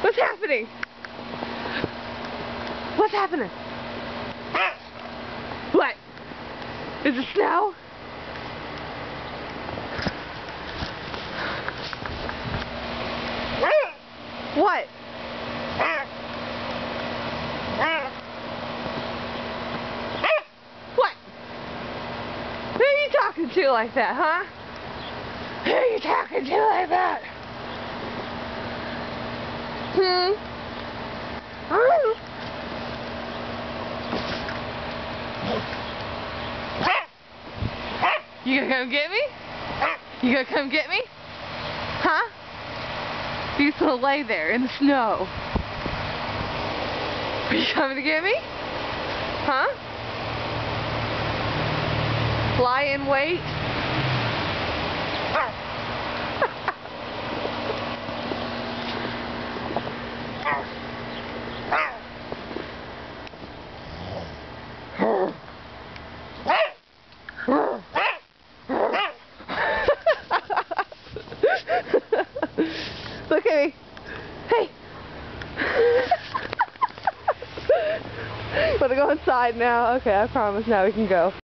What's happening? What's happening? What? Is it snow? What? What? Who are you talking to like that, huh? Who are you talking to like that? You gonna come get me? You gonna come get me? Huh? You just gonna lay there in the snow. Are you coming to get me? Huh? Lie in wait? Look at me. Hey. Wanna go inside now? Okay, I promise now we can go.